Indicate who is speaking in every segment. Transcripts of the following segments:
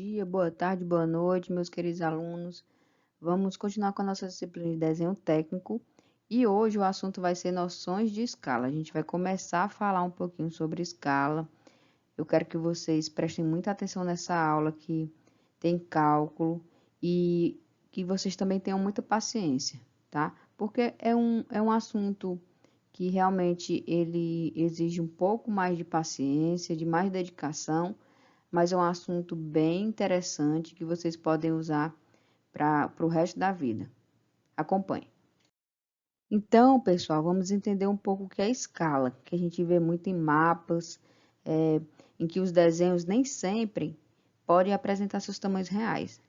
Speaker 1: dia, boa tarde, boa noite, meus queridos alunos. Vamos continuar com a nossa disciplina de desenho técnico e hoje o assunto vai ser noções de escala. A gente vai começar a falar um pouquinho sobre escala. Eu quero que vocês prestem muita atenção nessa aula que tem cálculo e que vocês também tenham muita paciência, tá? Porque é um assunto que realmente ele exige um pouco mais de paciência, de mais dedicação, mas é um assunto bem interessante que vocês podem usar para o resto da vida. Acompanhe. Então, pessoal, vamos entender um pouco o que é escala, que a gente vê muito em mapas, em que os desenhos nem sempre podem apresentar seus tamanhos reais.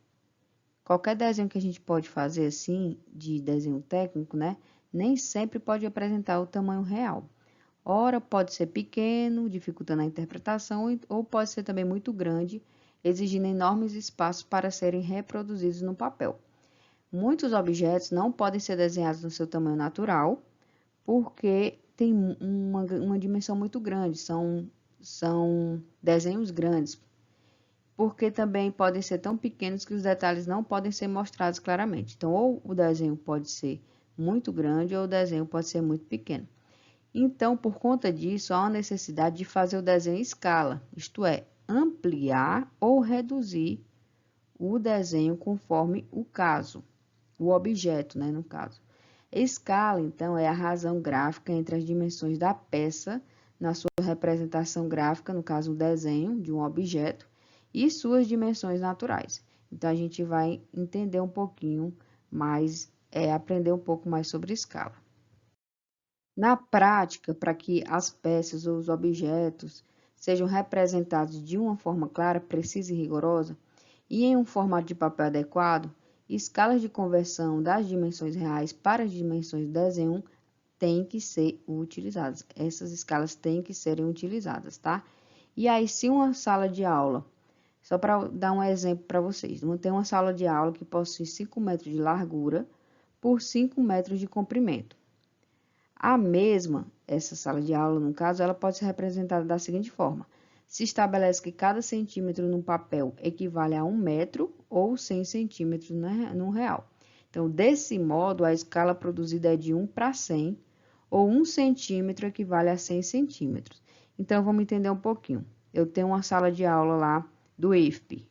Speaker 1: Qualquer desenho que a gente pode fazer assim, de desenho técnico, né? Nem sempre pode apresentar o tamanho real. Ora, pode ser pequeno, dificultando a interpretação, ou pode ser também muito grande, exigindo enormes espaços para serem reproduzidos no papel. Muitos objetos não podem ser desenhados no seu tamanho natural, porque tem uma dimensão muito grande, são desenhos grandes, porque também podem ser tão pequenos que os detalhes não podem ser mostrados claramente. Então, ou o desenho pode ser muito grande, ou o desenho pode ser muito pequeno. Então, por conta disso, há uma necessidade de fazer o desenho em escala, isto é, ampliar ou reduzir o desenho conforme o caso, o objeto, né, no caso. Escala, então, é a razão gráfica entre as dimensões da peça, na sua representação gráfica, no caso, o desenho de um objeto, e suas dimensões naturais. Então, a gente vai entender um pouquinho mais, aprender um pouco mais sobre escala. Na prática, para que as peças ou os objetos sejam representados de uma forma clara, precisa e rigorosa, e em um formato de papel adequado, escalas de conversão das dimensões reais para as dimensões do desenho têm que ser utilizadas. Essas escalas têm que serem utilizadas, tá? E aí, se uma sala de aula, só para dar um exemplo para vocês, tem uma sala de aula que possui 5 metros de largura por 5 metros de comprimento. A mesma, essa sala de aula, no caso, ela pode ser representada da seguinte forma. Se estabelece que cada centímetro no papel equivale a 1 metro ou 100 centímetros no real. Então, desse modo, a escala produzida é de 1 para 100, ou 1 centímetro equivale a 100 centímetros. Então, vamos entender um pouquinho. Eu tenho uma sala de aula lá do IFP,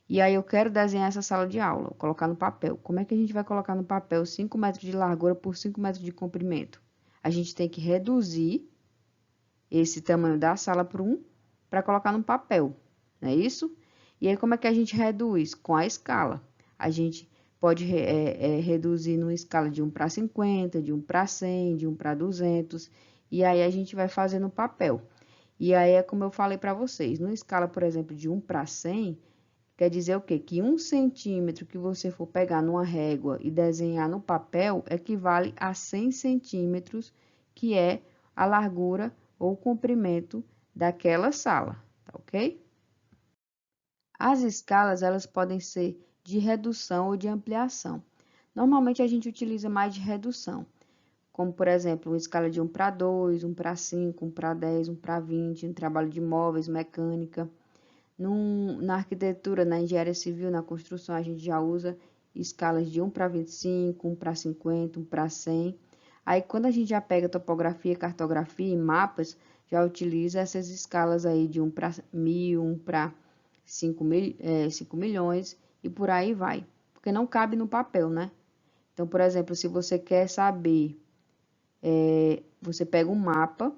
Speaker 1: e aí eu quero desenhar essa sala de aula, vou colocar no papel. Como é que a gente vai colocar no papel 5 metros de largura por 5 metros de comprimento? A gente tem que reduzir esse tamanho da sala por 1 para colocar no papel, não é isso? E aí, como é que a gente reduz? Com a escala. A gente pode reduzir numa escala de 1 para 50, de 1 para 100, de 1 para 200, e aí a gente vai fazer no papel. E aí é como eu falei para vocês, numa escala, por exemplo, de 1 para 100, quer dizer o quê? Que 1 centímetro que você for pegar numa régua e desenhar no papel equivale a 100 centímetros, que é a largura ou o comprimento daquela sala, tá ok? As escalas, elas podem ser de redução ou de ampliação. Normalmente, a gente utiliza mais de redução, como, por exemplo, uma escala de 1 para 2, 1 para 5, 1 para 10, 1 para 20, um trabalho de móveis, mecânica. Na arquitetura, na engenharia civil, na construção, a gente já usa escalas de 1 para 25, 1 para 50, 1 para 100. Aí, quando a gente já pega topografia, cartografia e mapas, já utiliza essas escalas aí de 1 para 1.000, 1 para 5 milhões e por aí vai. Porque não cabe no papel, né? Então, por exemplo, se você quer saber, você pega um mapa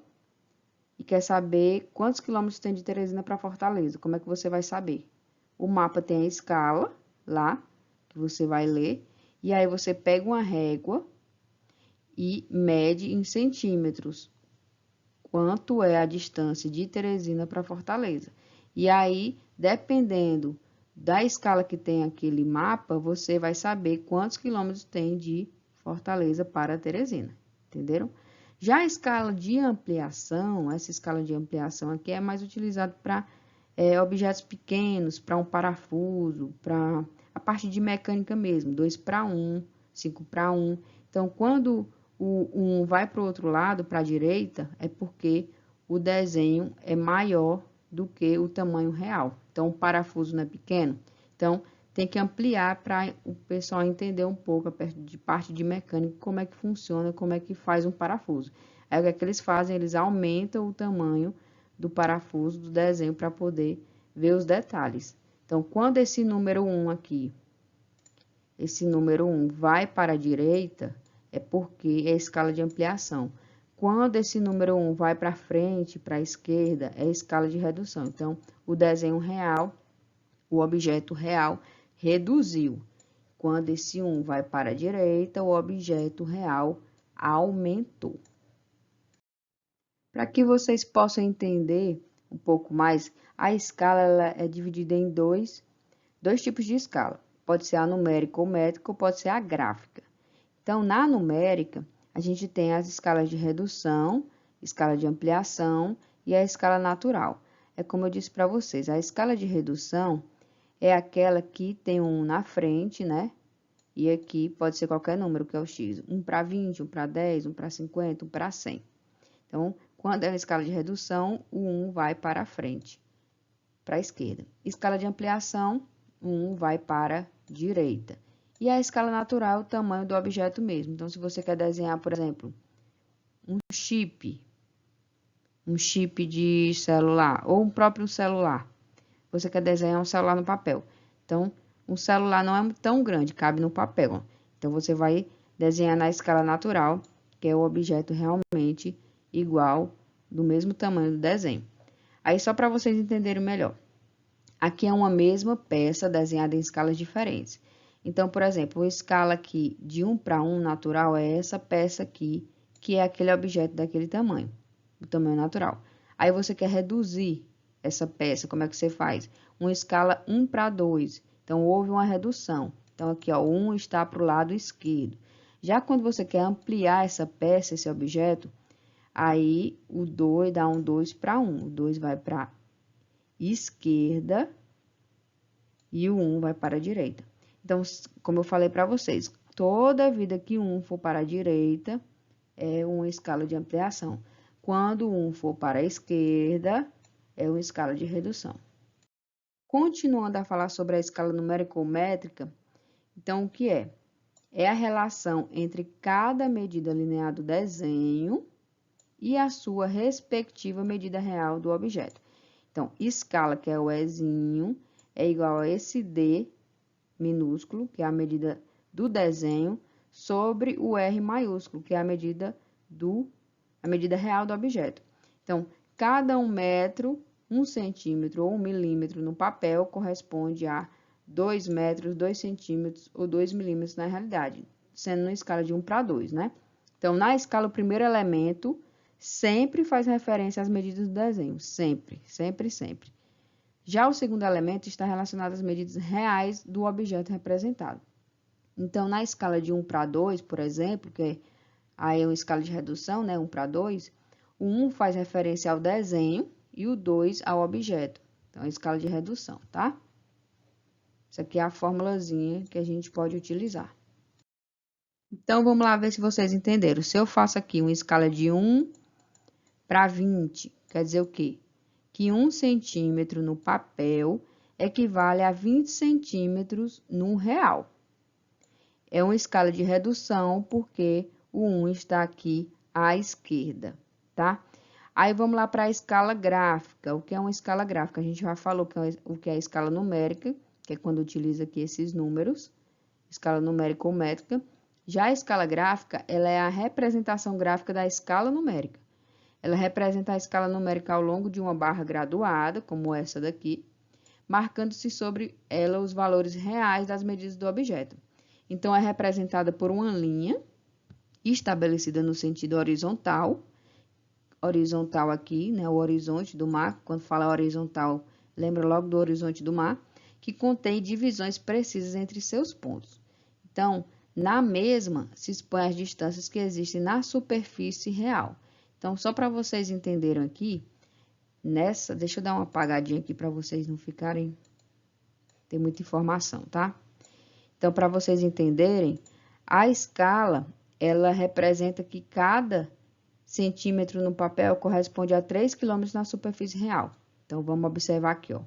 Speaker 1: e quer saber quantos quilômetros tem de Teresina para Fortaleza. Como é que você vai saber? O mapa tem a escala lá, que você vai ler, e aí você pega uma régua e mede em centímetros quanto é a distância de Teresina para Fortaleza. E aí, dependendo da escala que tem aquele mapa, você vai saber quantos quilômetros tem de Fortaleza para Teresina. Entenderam? Já a escala de ampliação, essa escala de ampliação aqui é mais utilizada para objetos pequenos, para um parafuso, para a parte de mecânica mesmo, 2 para 1, 5 para 1. Então, quando o 1 vai para o outro lado, para a direita, é porque o desenho é maior do que o tamanho real. Então, o parafuso não é pequeno. Então, tem que ampliar para o pessoal entender um pouco de parte de mecânica, como é que funciona, como é que faz um parafuso. Aí, o que é que eles fazem? Eles aumentam o tamanho do parafuso, do desenho, para poder ver os detalhes. Então, quando esse número 1 aqui, esse número 1 vai para a direita, é porque é a escala de ampliação. Quando esse número 1 vai para frente, para a esquerda, é a escala de redução. Então, o desenho real, o objeto real, reduziu. Quando esse 1 vai para a direita, o objeto real aumentou. Para que vocês possam entender um pouco mais, a escala ela é dividida em dois tipos de escala. Pode ser a numérica ou métrica, ou pode ser a gráfica. Então, na numérica, a gente tem as escalas de redução, escala de ampliação e a escala natural. É como eu disse para vocês, a escala de redução é aquela que tem um na frente, né? E aqui pode ser qualquer número, que é o x. 1 para 20, 1 para 10, 1 para 50, 1 para 100. Então, quando é uma escala de redução, o 1 vai para a frente, para a esquerda. Escala de ampliação, o 1 vai para a direita. E a escala natural é o tamanho do objeto mesmo. Então, se você quer desenhar, por exemplo, um chip de celular, ou um próprio celular, você quer desenhar um celular no papel. Então, um celular não é tão grande, cabe no papel. Então, você vai desenhar na escala natural, que é o objeto realmente igual, do mesmo tamanho do desenho. Aí, só para vocês entenderem melhor. Aqui é uma mesma peça desenhada em escalas diferentes. Então, por exemplo, a escala aqui de 1 para 1 natural é essa peça aqui, que é aquele objeto daquele tamanho, o tamanho natural. Aí você quer reduzir essa peça, como é que você faz? Uma escala 1 para 2. Então, houve uma redução. Então, aqui, ó, o 1 está para o lado esquerdo. Já quando você quer ampliar essa peça, esse objeto, aí o 2 dá um 2 para 1. O 2 vai para a esquerda e o 1 vai para a direita. Então, como eu falei para vocês, toda vida que 1 for para a direita é uma escala de ampliação. Quando 1 for para a esquerda, é uma escala de redução. Continuando a falar sobre a escala numérica ou métrica, então o que é? É a relação entre cada medida linear do desenho e a sua respectiva medida real do objeto. Então, escala, que é o Ezinho, é igual a esse D minúsculo, que é a medida do desenho, sobre o R maiúsculo, que é a medida real do objeto. Então, cada 1 metro, 1 centímetro ou 1 milímetro no papel corresponde a 2 metros, 2 centímetros ou 2 milímetros na realidade, sendo uma escala de 1 para 2, né? Então, na escala, o primeiro elemento sempre faz referência às medidas do desenho, sempre, sempre, sempre. Já o segundo elemento está relacionado às medidas reais do objeto representado. Então, na escala de 1 para 2, por exemplo, que aí é uma escala de redução, né, 1 para 2, o 1 faz referência ao desenho e o 2 ao objeto. Então, é a escala de redução, tá? Isso aqui é a formulazinha que a gente pode utilizar. Então, vamos lá ver se vocês entenderam. Se eu faço aqui uma escala de 1 para 20, quer dizer o quê? Que 1 centímetro no papel equivale a 20 centímetros no real. É uma escala de redução porque o 1 está aqui à esquerda, tá? Aí, vamos lá para a escala gráfica. O que é uma escala gráfica? A gente já falou o que é a escala numérica, que é quando utiliza aqui esses números, escala numérica ou métrica. Já a escala gráfica, ela é a representação gráfica da escala numérica. Ela representa a escala numérica ao longo de uma barra graduada, como essa daqui, marcando-se sobre ela os valores reais das medidas do objeto. Então, é representada por uma linha estabelecida no sentido horizontal aqui, né, o horizonte do mar. Quando fala horizontal, lembra logo do horizonte do mar, que contém divisões precisas entre seus pontos. Então, na mesma se expõe as distâncias que existem na superfície real. Então, só para vocês entenderem aqui, deixa eu dar uma apagadinha aqui para vocês não ficarem, tem muita informação, tá? Então, para vocês entenderem, a escala, ela representa que cada centímetro no papel corresponde a 3 km na superfície real. Então, Então, vamos observar aqui, ó.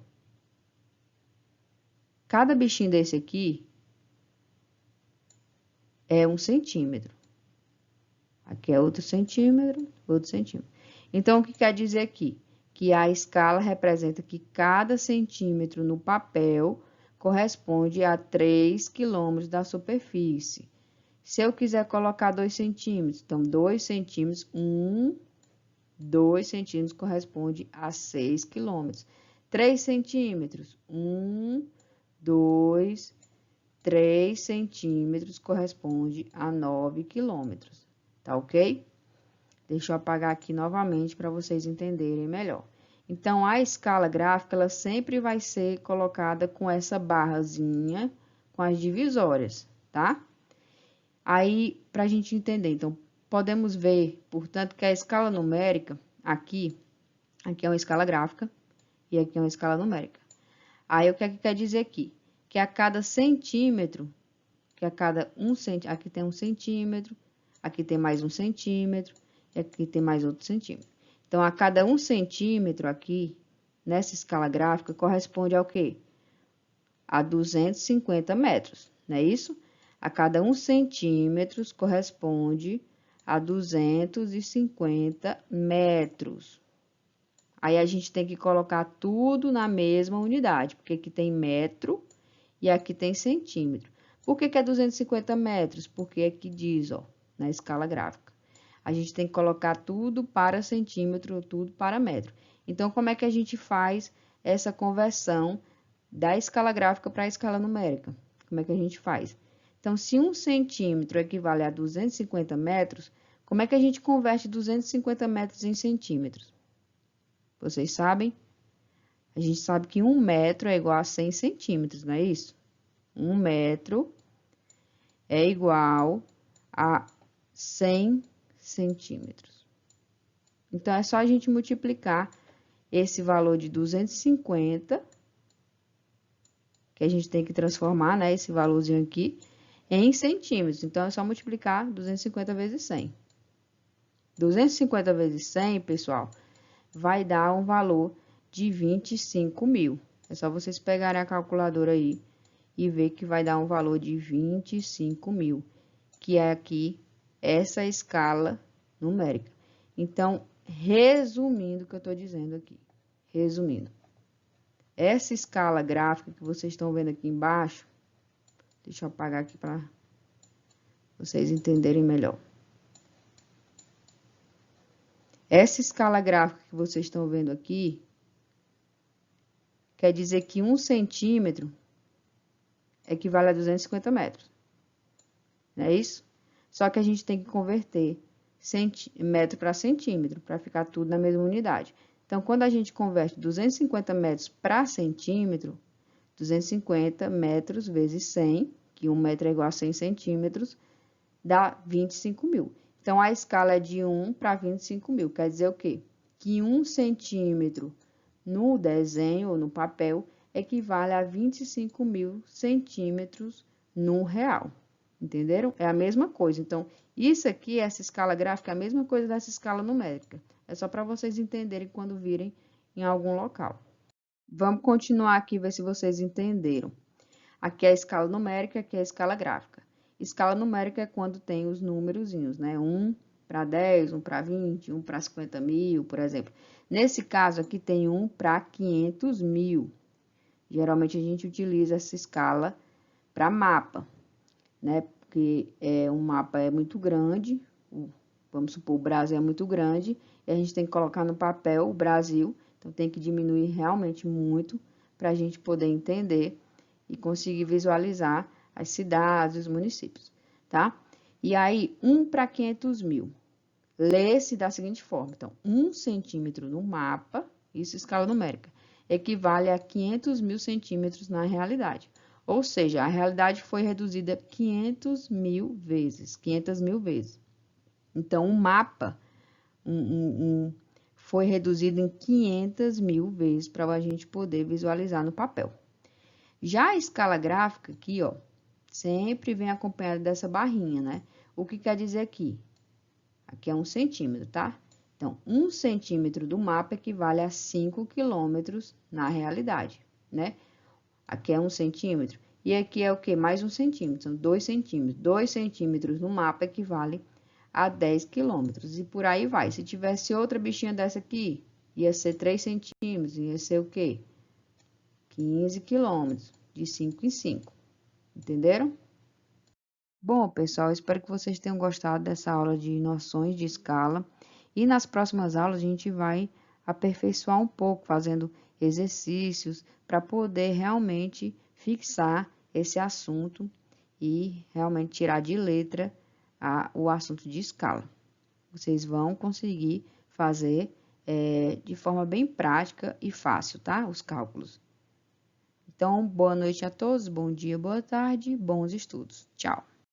Speaker 1: Cada bichinho desse aqui é 1 centímetro. Aqui é outro centímetro, outro centímetro. Então, o que quer dizer aqui? Que a escala representa que cada centímetro no papel corresponde a 3 quilômetros da superfície. Se eu quiser colocar 2 centímetros, então 2 centímetros, 2 centímetros corresponde a 6 quilômetros. 3 centímetros, 2, 3 centímetros corresponde a 9 quilômetros. Tá ok? Deixa eu apagar aqui novamente para vocês entenderem melhor. Então, a escala gráfica, ela sempre vai ser colocada com essa barrazinha, com as divisórias, tá? Aí, para a gente entender, então, podemos ver, portanto, que a escala numérica, aqui é uma escala gráfica e aqui é uma escala numérica. Aí, o que é que quer dizer aqui? Que a cada centímetro, que a cada 1 centímetro, aqui tem 1 centímetro, aqui tem mais 1 centímetro, e aqui tem mais outro centímetro. Então, a cada 1 centímetro aqui, nessa escala gráfica, corresponde ao quê? A 250 metros, não é isso? A cada 1 centímetro corresponde a 250 metros. Aí, a gente tem que colocar tudo na mesma unidade, porque aqui tem metro e aqui tem centímetro. Por que é 250 metros? Porque aqui diz, ó, na escala gráfica. A gente tem que colocar tudo para centímetro, tudo para metro. Então, como é que a gente faz essa conversão da escala gráfica para a escala numérica? Como é que a gente faz? Então, se 1 centímetro equivale a 250 metros, como é que a gente converte 250 metros em centímetros? Vocês sabem? A gente sabe que 1 metro é igual a 100 centímetros, não é isso? 1 metro é igual a 100 centímetros. Então, é só a gente multiplicar esse valor de 250, que a gente tem que transformar, né, esse valorzinho aqui, em centímetros. Então, é só multiplicar 250 vezes 100. 250 vezes 100, pessoal, vai dar um valor de 25 mil. É só vocês pegarem a calculadora aí e ver que vai dar um valor de 25 mil, que é aqui essa escala numérica. Então, resumindo o que eu estou dizendo aqui, resumindo, essa escala gráfica que vocês estão vendo aqui embaixo, deixa eu apagar aqui para vocês entenderem melhor. Essa escala gráfica que vocês estão vendo aqui, quer dizer que 1 centímetro equivale a 250 metros. Não é isso? Só que a gente tem que converter metro para centímetro, para ficar tudo na mesma unidade. Então, quando a gente converte 250 metros para centímetro, 250 metros vezes 100, que 1 metro é igual a 100 centímetros, dá 25 mil. Então, a escala é de 1 para 25 mil. Quer dizer o quê? Que 1 centímetro no desenho ou no papel equivale a 25 mil centímetros no real. Entenderam? É a mesma coisa. Então, isso aqui, essa escala gráfica, é a mesma coisa dessa escala numérica. É só para vocês entenderem quando virem em algum local. Vamos continuar aqui, ver se vocês entenderam. Aqui é a escala numérica, aqui é a escala gráfica. Escala numérica é quando tem os númerozinhos, né? 1 para 10, 1 para 20, 1 para 50 mil, por exemplo. Nesse caso aqui tem 1 para 500 mil. Geralmente a gente utiliza essa escala para mapa, né? Porque um mapa é muito grande, vamos supor, o Brasil é muito grande, e a gente tem que colocar no papel o Brasil, então tem que diminuir realmente muito para a gente poder entender e conseguir visualizar as cidades, os municípios, tá? E aí, 1 para 500 mil, lê-se da seguinte forma, então, 1 centímetro no mapa, isso é escala numérica, equivale a 500 mil centímetros na realidade. Ou seja, a realidade foi reduzida 500 mil vezes. Então, o mapa foi reduzido em 500 mil vezes para a gente poder visualizar no papel. Já a escala gráfica aqui, ó, sempre vem acompanhada dessa barrinha, né? O que quer dizer aqui? Aqui é 1 centímetro, tá? Então, 1 centímetro do mapa equivale a 5 quilômetros na realidade, né? Aqui é 1 centímetro. E aqui é o quê? Mais 1 centímetro, são 2 centímetros. 2 centímetros no mapa equivale a 10 quilômetros. E por aí vai. Se tivesse outra bichinha dessa aqui, ia ser 3 centímetros, ia ser o quê? 15 quilômetros, de 5 em 5. Entenderam? Bom, pessoal, espero que vocês tenham gostado dessa aula de noções de escala. E nas próximas aulas a gente vai aperfeiçoar um pouco, fazendo exercícios para poder realmente fixar esse assunto e realmente tirar de letra o assunto de escala. Vocês vão conseguir fazer de forma bem prática e fácil, tá? Os cálculos. Então, boa noite a todos, bom dia, boa tarde, bons estudos. Tchau!